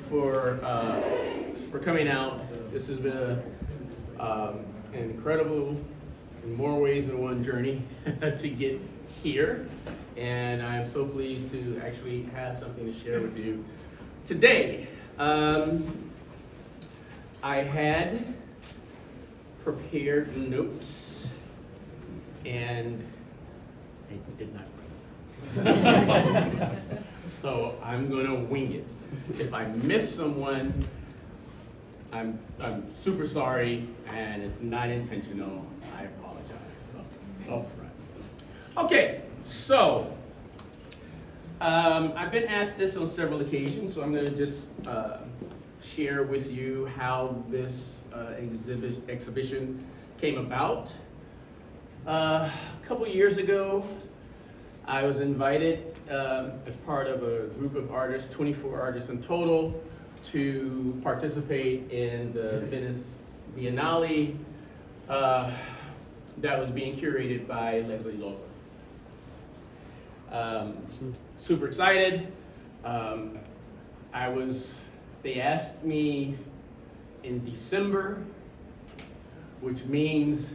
for coming out. This has been an incredible, in more ways than one, journey to get here, and I am so pleased to actually have something to share with you today. I had prepared notes, and I did not bring them. So I'm gonna wing it. If I miss someone, I'm super sorry, and it's not intentional. I apologize up front. Okay, so I've been asked this on several occasions, so I'm gonna just share with you how this exhibition came about. A couple years ago, I was invited as part of a group of artists, 24 artists in total, to participate in the Venice Biennale that was being curated by Leslie Lola. Super excited. They asked me in December, which means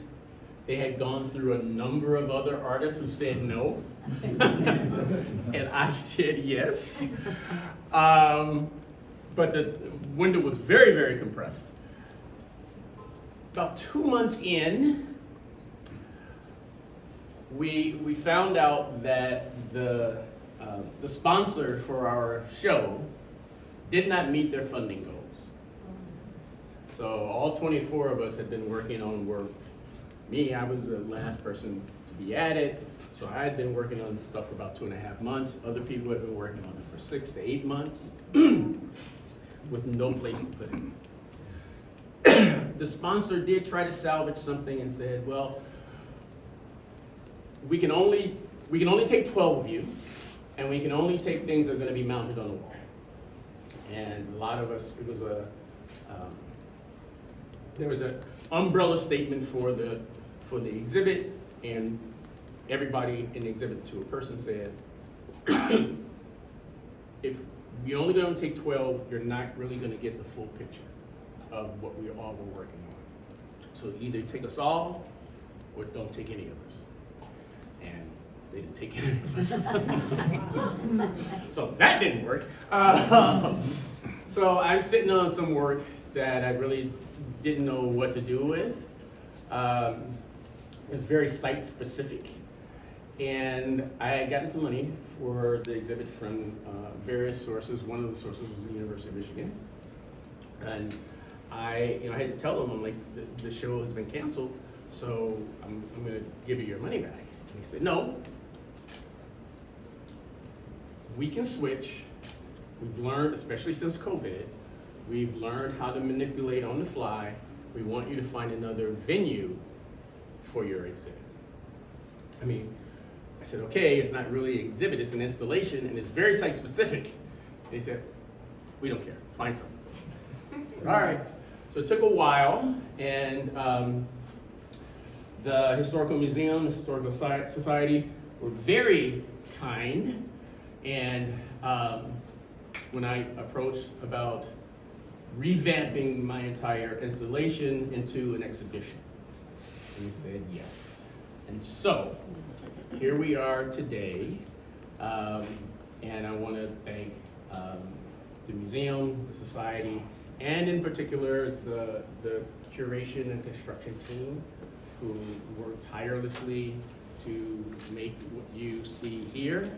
they had gone through a number of other artists who said no. And I said yes. But the window was very, very compressed. About 2 months in, we found out that the sponsor for our show did not meet their funding goals. So all 24 of us had been working on work. Me, I was the last person to be added, so I had been working on stuff for about 2.5 months. Other people had been working on it for 6 to 8 months with no place to put it. The sponsor did try to salvage something and said, well, we can only take 12 of you, and we can only take things that are going to be mounted on the wall. And a lot of us, there was an umbrella statement for the exhibit, and everybody in the exhibit to a person said, if you're only going to take 12, you're not really going to get the full picture of what we all were working on. So either take us all, or don't take any of us. And they didn't take any of us. So that didn't work. So I'm sitting on some work that I really didn't know what to do with. It was very site specific. And I had gotten some money for the exhibit from various sources. One of the sources was the University of Michigan. And I had to tell them, I'm like, the show has been canceled, so I'm going to give you your money back. And they said, no, we can switch. We've learned, especially since COVID, we've learned how to manipulate on the fly. We want you to find another venue for your exhibit. I said, okay, it's not really an exhibit, it's an installation, and it's very site specific. They said, we don't care, find something. All right, so it took a while, and the Historical Museum, the Historical Society were very kind, and when I approached about revamping my entire installation into an exhibition, and he said yes. And so, here we are today, and I want to thank the museum, the society, and in particular the curation and construction team who worked tirelessly to make what you see here.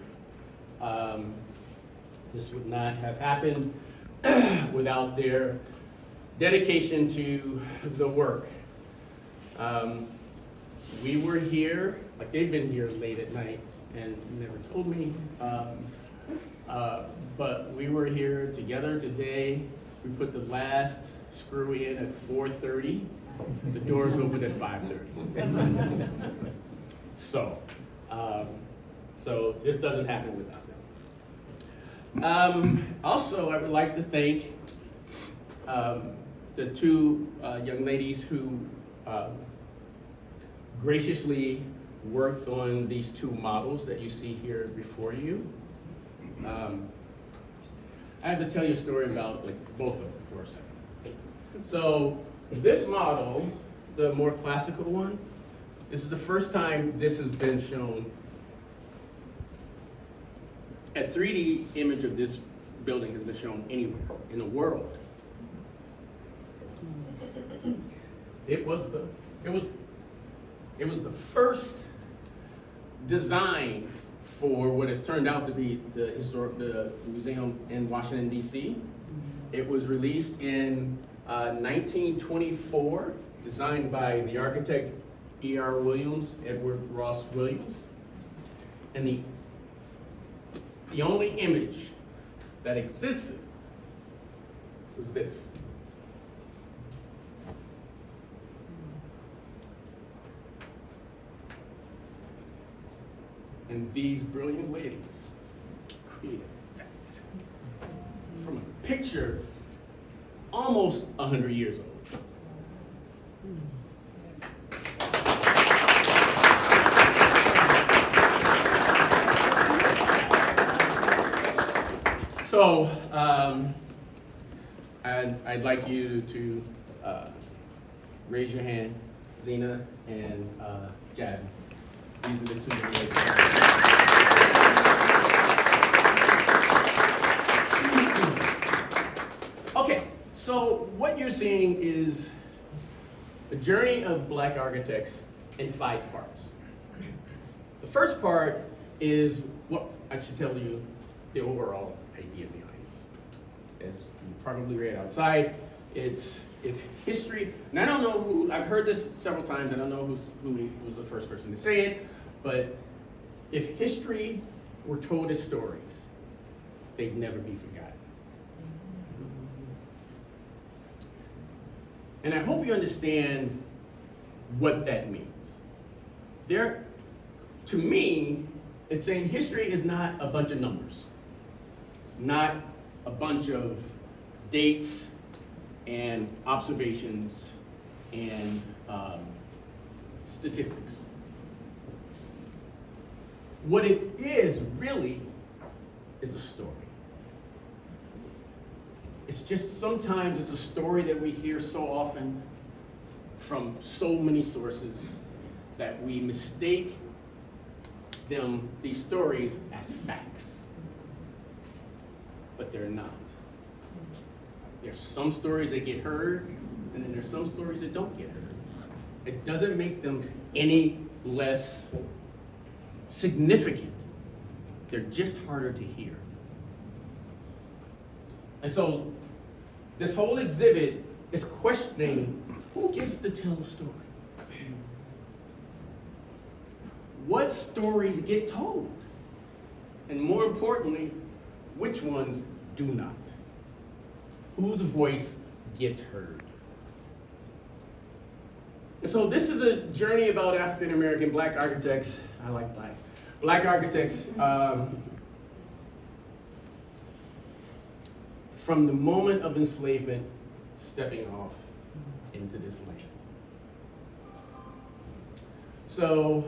This would not have happened without their dedication to the work. We were here, like they've been here late at night and never told me, but we were here together today. We put the last screw in at 4:30. The doors opened at 5:30. So this doesn't happen without them. Also, I would like to thank the two young ladies who graciously worked on these two models that you see here before you. I have to tell you a story about like both of them for a second. So this model, the more classical one, this is the first time this has been shown. A 3D image of this building has been shown anywhere in the world. It was the first design for what has turned out to be the museum in Washington D.C. It was released in 1924, designed by the architect E.R. Williams, Edward Ross Williams, and the only image that existed was this. And these brilliant ladies created that from a picture almost 100 years old. So, I'd like you to raise your hand, Zena and Jasmine. These are the two young ladies. Okay, so what you're seeing is the journey of Black architects in 5 parts. The first part is what I should tell you the overall idea behind this. As you probably read outside, it's if history, and I don't know who, I've heard this several times, I don't know who was the first person to say it, but if history were told as stories, they'd never be forgotten. And I hope you understand what that means. To me, it's saying history is not a bunch of numbers. It's not a bunch of dates and observations and statistics. What it is really is a story. It's just sometimes it's a story that we hear so often from so many sources that we mistake these stories as facts. But they're not. There's some stories that get heard, and then there's some stories that don't get heard. It doesn't make them any less significant. They're just harder to hear. And so this whole exhibit is questioning who gets to tell a story. What stories get told? And more importantly, which ones do not? Whose voice gets heard? And so this is a journey about African American Black architects. I like Black architects from the moment of enslavement stepping off into this land. So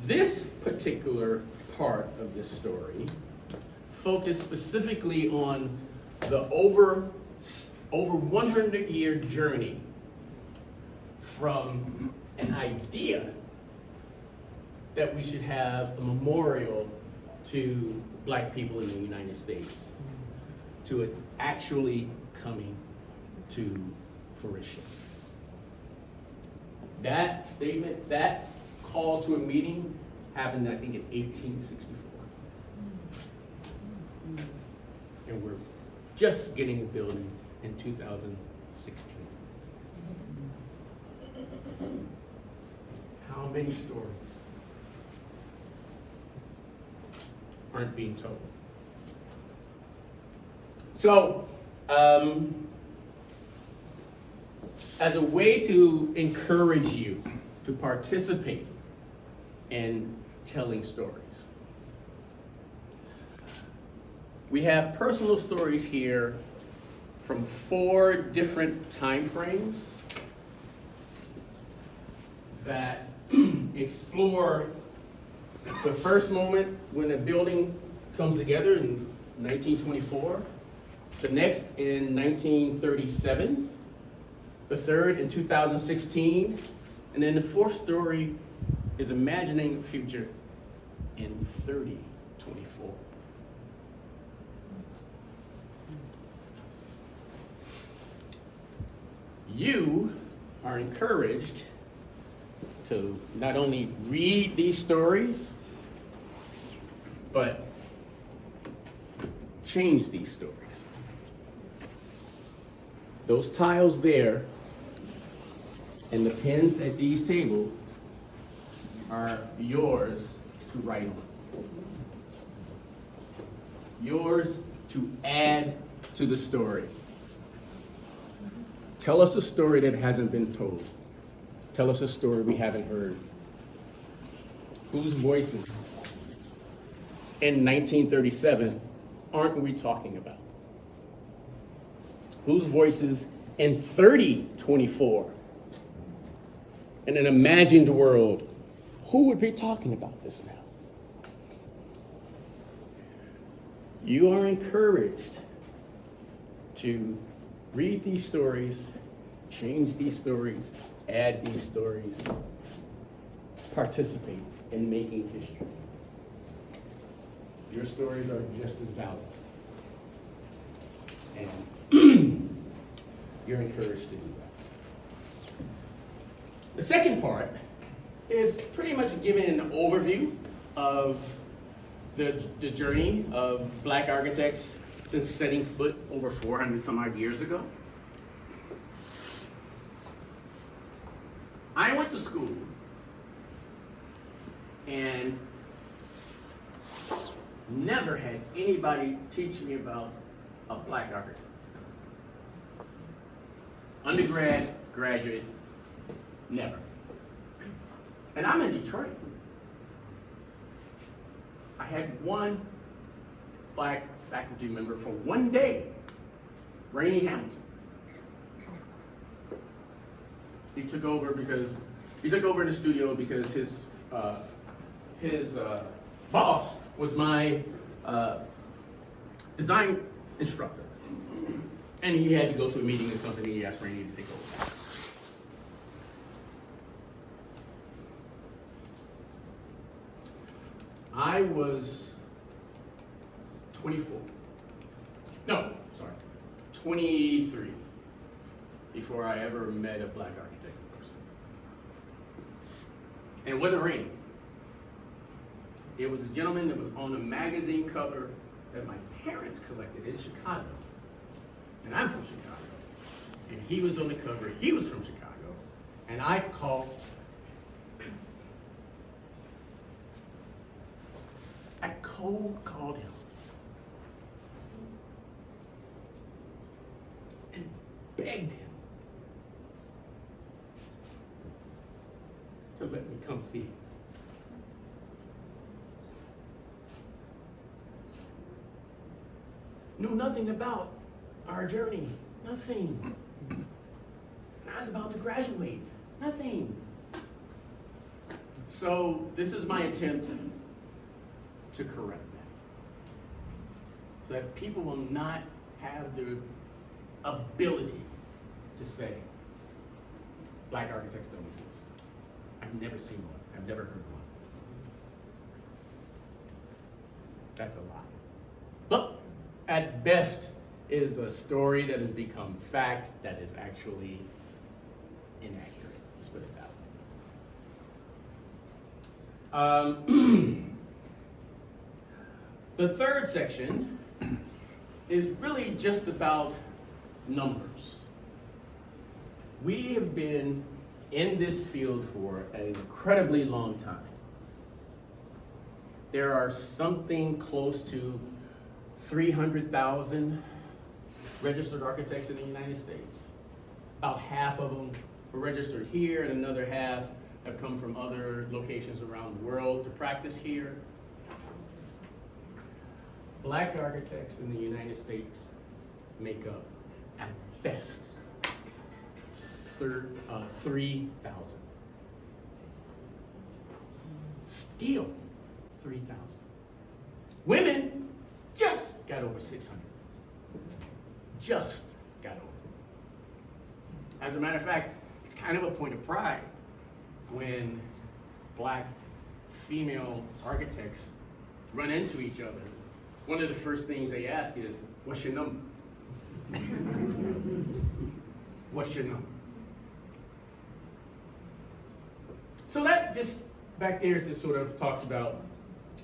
this particular part of this story focused specifically on the over 100-year journey from an idea that we should have a memorial to Black people in the United States to it actually coming to fruition. That statement, that call to a meeting happened, I think, in 1864. And we're just getting a building in 2016. How many stories aren't being told? So, as a way to encourage you to participate in telling stories, we have personal stories here from 4 different time frames that explore the first moment when a building comes together in 1924, the next in 1937, the third in 2016, and then the fourth story is imagining the future in 3024. You are encouraged to not only read these stories, but change these stories. Those tiles there and the pens at these tables are yours to write on. Yours to add to the story. Tell us a story that hasn't been told. Tell us a story we haven't heard. Whose voices in 1937 aren't we talking about? Whose voices in 3024, in an imagined world, who would be talking about this now? You are encouraged to read these stories, change these stories, add these stories, participate in making history. Your stories are just as valid. And you're encouraged to do that. The second part is pretty much giving an overview of the journey of Black architects since setting foot over 400 some odd years ago. I went to school and never had anybody teach me about a Black architect. Undergrad, graduate, never. And I'm in Detroit. I had one Black faculty member for one day, Rainey Hamilton. He took over in the studio because his boss was my design instructor. And he had to go to a meeting or something, and he asked Rainey to take over. I was 23 before I ever met a Black architect. And it wasn't Rainey. It was a gentleman that was on the magazine cover that my parents collected in Chicago. And I'm from Chicago. And he was on the cover, he was from Chicago. And I cold called him. And begged him to let me come see him. Knew nothing about our journey, nothing. And I was about to graduate, nothing. So this is my attempt to correct that, so that people will not have the ability to say, Black architects don't exist. I've never seen one, I've never heard one. That's a lie. But at best, it is a story that has become fact that is actually inaccurate. Let's put it that way. The third section is really just about numbers. We have been in this field for an incredibly long time. There are something close to 300,000 registered architects in the United States. About half of them are registered here, and another half have come from other locations around the world to practice here. Black architects in the United States make up, at best, 3,000. Still 3,000. Women, just got over 600. Just got over. As a matter of fact, it's kind of a point of pride when black female architects run into each other. One of the first things they ask is, what's your number? What's your number? So that just back there just sort of talks about,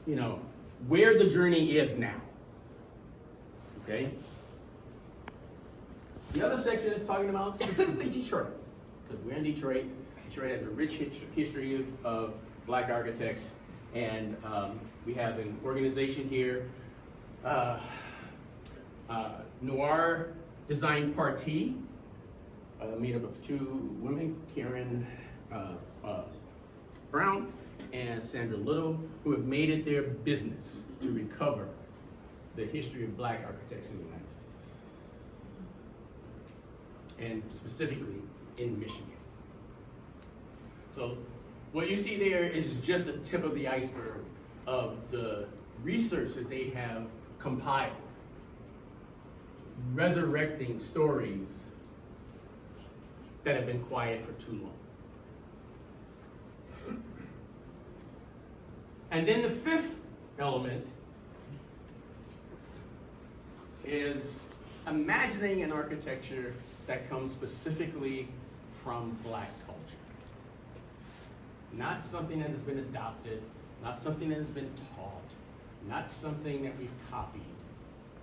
you know, where the journey is now. Okay? The other section is talking about specifically Detroit, because we're in Detroit. Detroit has a rich history of black architects, and we have an organization here, Noir Design Party, made up of two women, Karen Brown and Sandra Little, who have made it their business to recover the history of black architects in the United States, and specifically in Michigan. So what you see there is just the tip of the iceberg of the research that they have compiled, resurrecting stories that have been quiet for too long. And then the fifth element is imagining an architecture that comes specifically from black culture. Not something that has been adopted, not something that has been taught, not something that we've copied,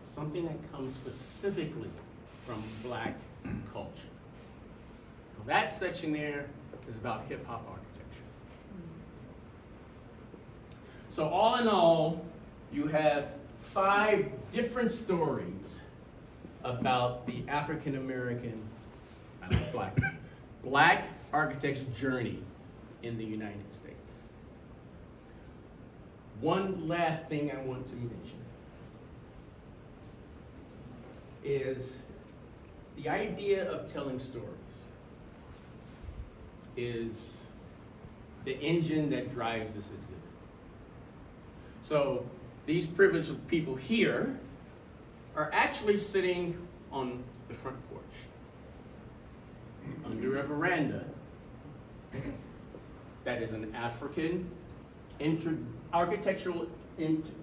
something that comes specifically from black culture. So that section there is about hip hop architecture. So all in all, you have 5 different stories about the African American, black architect's journey in the United States. One last thing I want to mention is the idea of telling stories is the engine that drives this exhibit. So these privileged people here are actually sitting on the front porch under a veranda that is an African architectural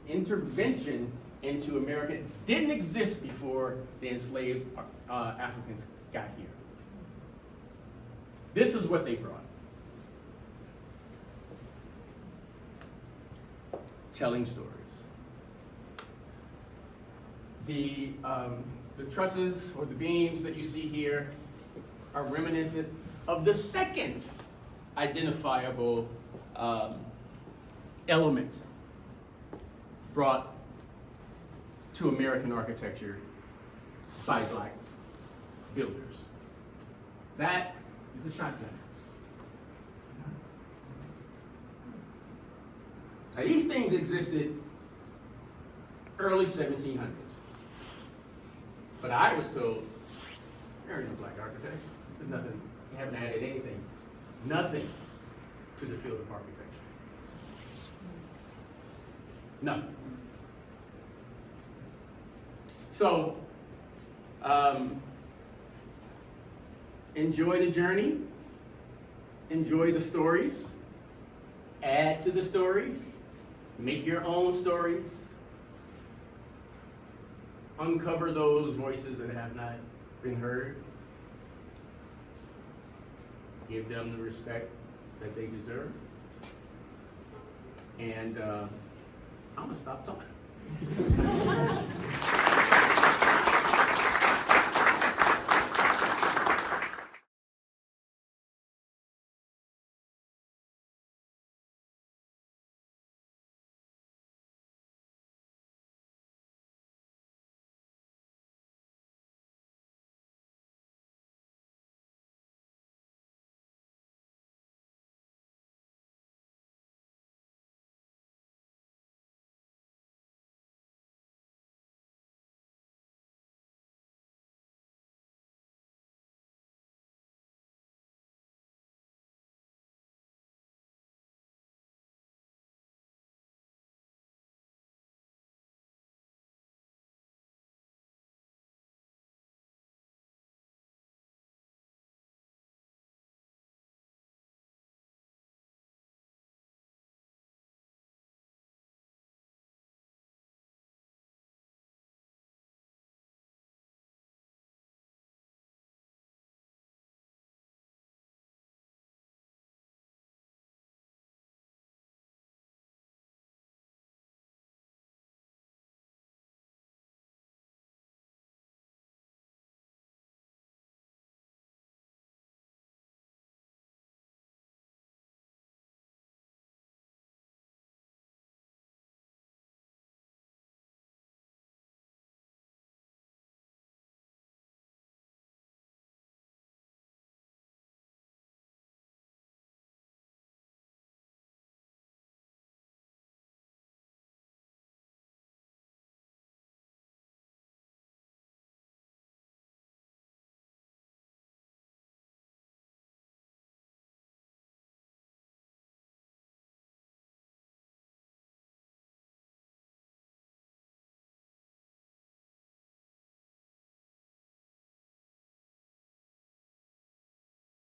intervention into America. It didn't exist before the enslaved Africans got here. This is what they brought. Telling stories. The trusses or the beams that you see here are reminiscent of the second identifiable element brought to American architecture by black builders. That is a shotgun house. Now, these things existed early 1700s. But I was told, there are no black architects. There's nothing, you haven't added anything, nothing to the field of architecture. Nothing. So, enjoy the journey, enjoy the stories, add to the stories, make your own stories, uncover those voices that have not been heard, give them the respect that they deserve, and I'm gonna stop talking.